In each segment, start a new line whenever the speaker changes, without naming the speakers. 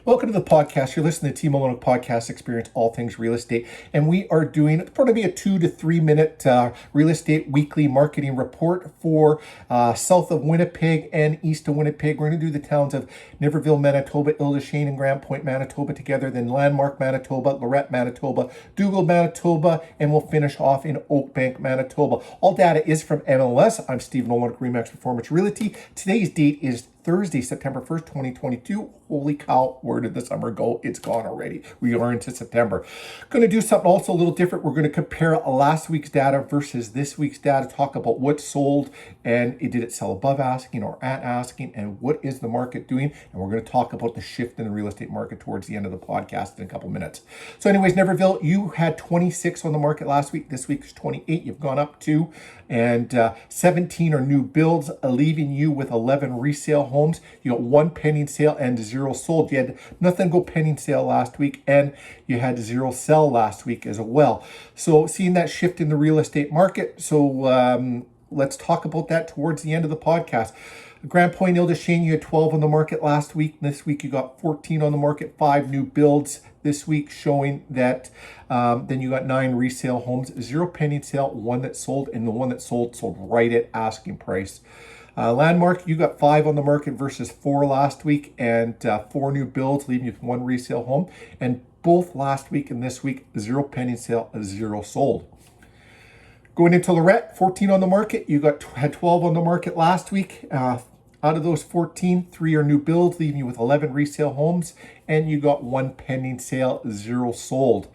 Welcome to the podcast. You're listening to Team Olyniuk Podcast Experience, all things real estate. And we are doing, it's going to be a 2 to 3 minute real estate weekly marketing report for south of Winnipeg and east of Winnipeg. We're going to do the towns of Niverville, Manitoba, Île-des-Chênes and Grand Point, Manitoba together, then Landmark, Manitoba, Lorette, Manitoba, Douglas, Manitoba, and we'll finish off in Oakbank, Manitoba. All data is from MLS. I'm Stephen Olyniuk, RE/MAX Performance Realty. Today's date is Thursday, September 1st, 2022. Holy cow, where did the summer go? It's gone already. We are into September. Going to do something also a little different. We're going to compare last week's data versus this week's data, talk about what sold and did it sell above asking or at asking, and what is the market doing. And we're going to talk about the shift in the real estate market towards the end of the podcast in a couple minutes. So anyways, Niverville, you had 26 on the market last week. This week is 28. You've gone up 2, and 17 are new builds, leaving you with 11 resale homes. You got 1 pending sale and 0 sold. You had nothing go pending sale last week, and you had 0 sell last week as well. So seeing that shift in the real estate market. So let's talk about that towards the end of the podcast. Grand Point, Île-des-Chênes, you had 12 on the market last week. This week you got 14 on the market, 5 new builds this week, showing that then you got 9 resale homes, 0 pending sale, 1 that sold, and the one that sold right at asking price. Landmark, you got 5 on the market versus 4 last week, and 4 new builds, leaving you with 1 resale home. And both last week and this week, 0 pending sale, 0 sold. Going into Lorette, 14 on the market. You had 12 on the market last week. Out of those 14, 3 are new builds, leaving you with 11 resale homes, and you got 1 pending sale, 0 sold.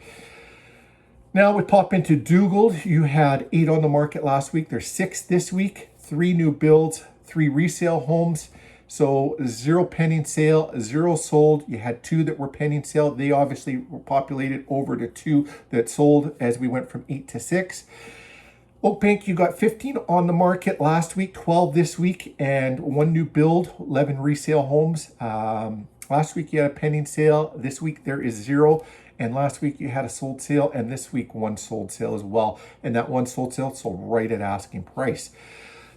Now we pop into Douglas. You had 8 on the market last week. There's 6 this week, 3 new builds, 3 resale homes. So 0 pending sale, 0 sold. You had 2 that were pending sale. They obviously were populated over to 2 that sold as we went from 8 to 6. Oakbank, you got 15 on the market last week, 12 this week, and 1 new build, 11 resale homes. Last week you had a pending sale. This week there is 0. And last week you had a sold sale, and this week 1 sold sale as well. And that 1 sold sale sold right at asking price.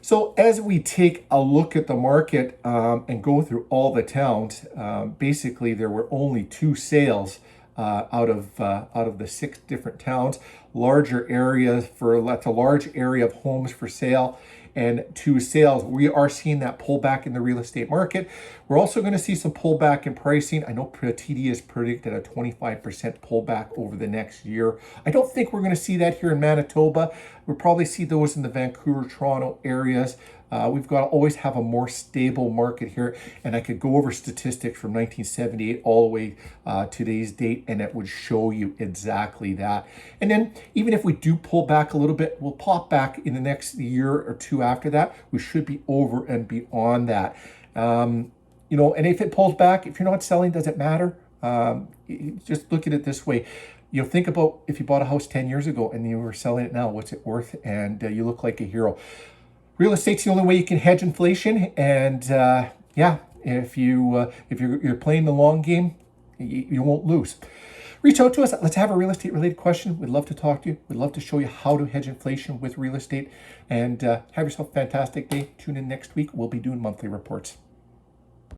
So as we take a look at the market and go through all the towns, basically there were only 2 sales out of the 6 different towns. Larger areas that's a large area of homes for sale, and 2 sales. We are seeing that pullback in the real estate market. We're also going to see some pullback in pricing. I know TD has predicted a 25% pullback over the next year. I don't think we're going to see that here in Manitoba. We'll probably see those in the Vancouver, Toronto areas. We've got to always have a more stable market here, and I could go over statistics from 1978 all the way today's date, and it would show you exactly that. And then even if we do pull back a little bit, we'll pop back in the next year or 2 after that. We should be over and beyond that. And if it pulls back, if you're not selling, does it matter? Just look at it this way. Think about if you bought a house 10 years ago and you were selling it now, what's it worth? And you look like a hero. Real estate's the only way you can hedge inflation, and if you're playing the long game, you won't lose. Reach out to us. Let's have a real estate related question. We'd love to talk to you. We'd love to show you how to hedge inflation with real estate. And have yourself a fantastic day. Tune in next week. We'll be doing monthly reports.